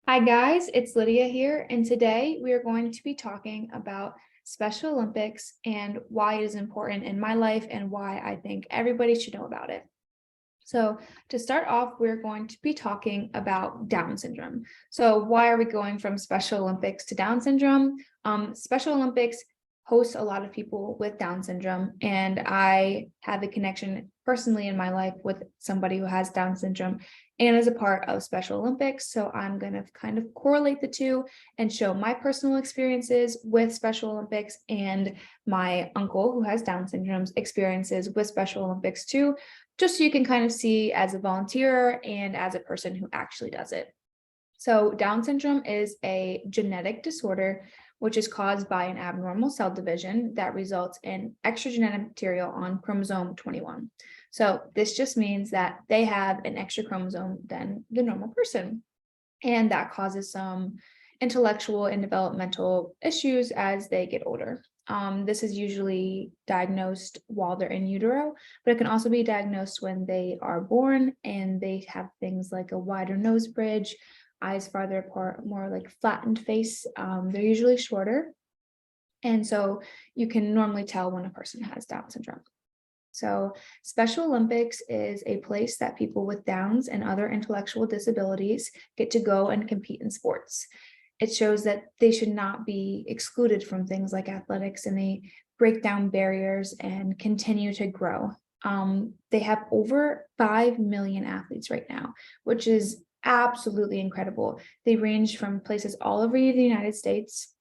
Hi guys, it's Lydia here, and today we are going to be talking about Special Olympics and why it is important in my life and why I think everybody should know about it. So to start off, we're going to be talking about Down syndrome. So why are we going from Special Olympics to Down syndrome? Special Olympics hosts a lot of people with Down syndrome, and I have a connection personally in my life with somebody who has Down syndrome and is a part of Special Olympics. So I'm going to kind of correlate the two and show my personal experiences with Special Olympics and my uncle who has Down syndrome's experiences with Special Olympics too, just so you can kind of see as a volunteer and as a person who actually does it. So Down syndrome is a genetic disorder which is caused by an abnormal cell division that results in extra genetic material on chromosome 21. So this just means that they have an extra chromosome than the normal person. And that causes some intellectual and developmental issues as they get older. This is usually diagnosed while they're in utero, but it can also be diagnosed when they are born and they have things like a wider nose bridge, eyes farther apart, more like flattened face. They're usually shorter. And so you can normally tell when a person has Down syndrome. So Special Olympics is a place that people with Downs and other intellectual disabilities get to go and compete in sports. It shows that they should not be excluded from things like athletics, and they break down barriers and continue to grow. They have over 5 million athletes right now, which is absolutely incredible. They range from places all over the United States.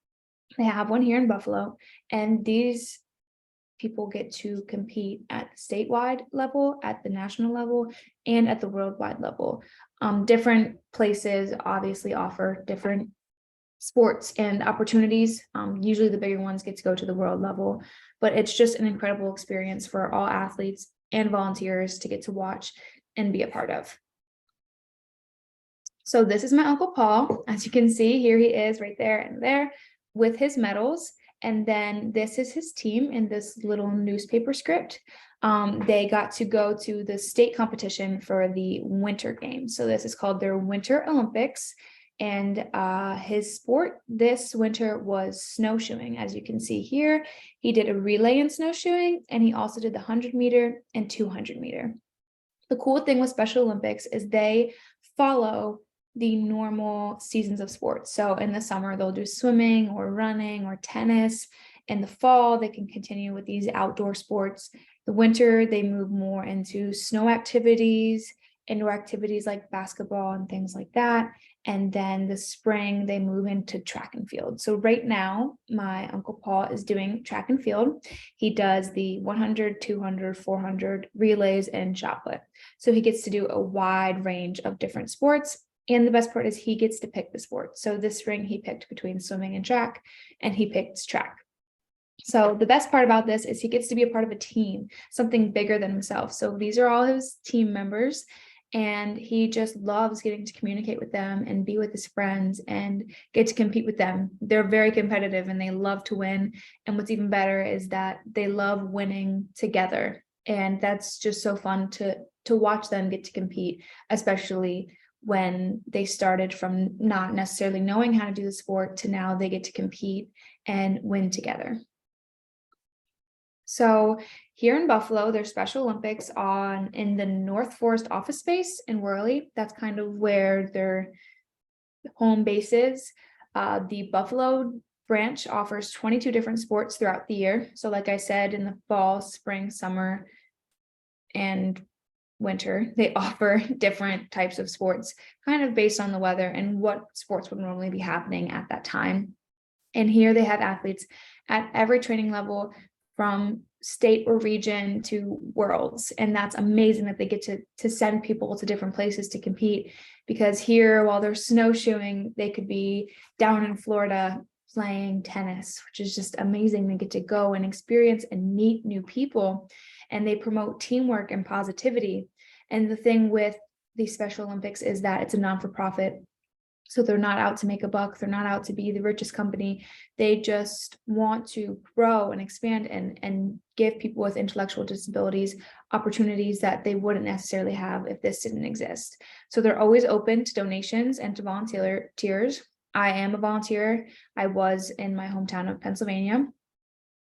They have one here in Buffalo, and these people get to compete at the statewide level, at the national level, and at the worldwide level. Different places obviously offer different sports and opportunities. Usually the bigger ones get to go to the world level, but it's just an incredible experience for all athletes and volunteers to get to watch and be a part of. So this is my Uncle Paul. As you can see, here he is right there and there with his medals. And then this is his team in this little newspaper script. They got to go to the state competition for the Winter Games. So this is called their Winter Olympics. And his sport this winter was snowshoeing. As you can see here, he did a relay in snowshoeing, and he also did the 100-meter and 200-meter. The cool thing with Special Olympics is they follow the normal seasons of sports. So in the summer, they'll do swimming or running or tennis. In the fall, they can continue with these outdoor sports. The winter, they move more into snow activities, indoor activities like basketball and things like that. And then the spring, they move into track and field. So right now, my Uncle Paul is doing track and field. He does the 100, 200, 400 relays and shot put. So he gets to do a wide range of different sports. And the best part is he gets to pick the sport. So this spring he picked between swimming and track, and he picked track. So the best part about this is he gets to be a part of a team, something bigger than himself. So these are all his team members, and he just loves getting to communicate with them and be with his friends and get to compete with them. They're very competitive and they love to win. And what's even better is that they love winning together. And that's just so fun to watch them get to compete, especially when they started from not necessarily knowing how to do the sport to now they get to compete and win together. So here in Buffalo, there's Special Olympics in the North Forest office space in Worley. That's kind of where their home base is. The Buffalo branch offers 22 different sports throughout the year. So like I said, in the fall, spring, summer, and winter, they offer different types of sports, kind of based on the weather and what sports would normally be happening at that time. And here they have athletes at every training level, from state or region to worlds. And that's amazing that they get to send people to different places to compete, because here, while they're snowshoeing, they could be down in Florida playing tennis, which is just amazing. They get to go and experience and meet new people, and they promote teamwork and positivity. And the thing with the Special Olympics is that it's a non-for-profit So they're not out to make a buck. They're not out to be the richest company. They just want to grow and expand and give people with intellectual disabilities opportunities that they wouldn't necessarily have if this didn't exist. So they're always open to donations and to volunteers. I am a volunteer. I was in my hometown of Pennsylvania,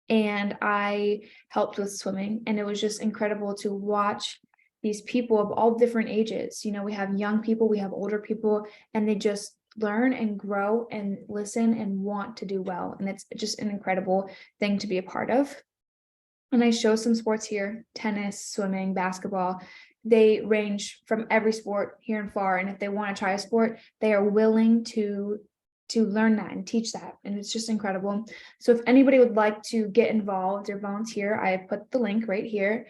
and I helped with swimming, and it was just incredible to watch these people of all different ages. We have young people, we have older people, and they just learn and grow and listen and want to do well. And it's just an incredible thing to be a part of. And I show some sports here: tennis, swimming, basketball. They range from every sport here and far. And if they want to try a sport, they are willing to learn that and teach that. And it's just incredible. So if anybody would like to get involved or volunteer, I put the link right here.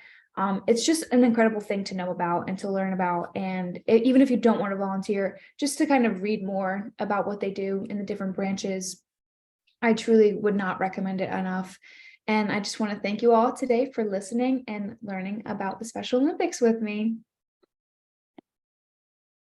It's just an incredible thing to know about and to learn about. And even if you don't want to volunteer, just to kind of read more about what they do in the different branches, I truly would not recommend it enough. And I just want to thank you all today for listening and learning about the Special Olympics with me.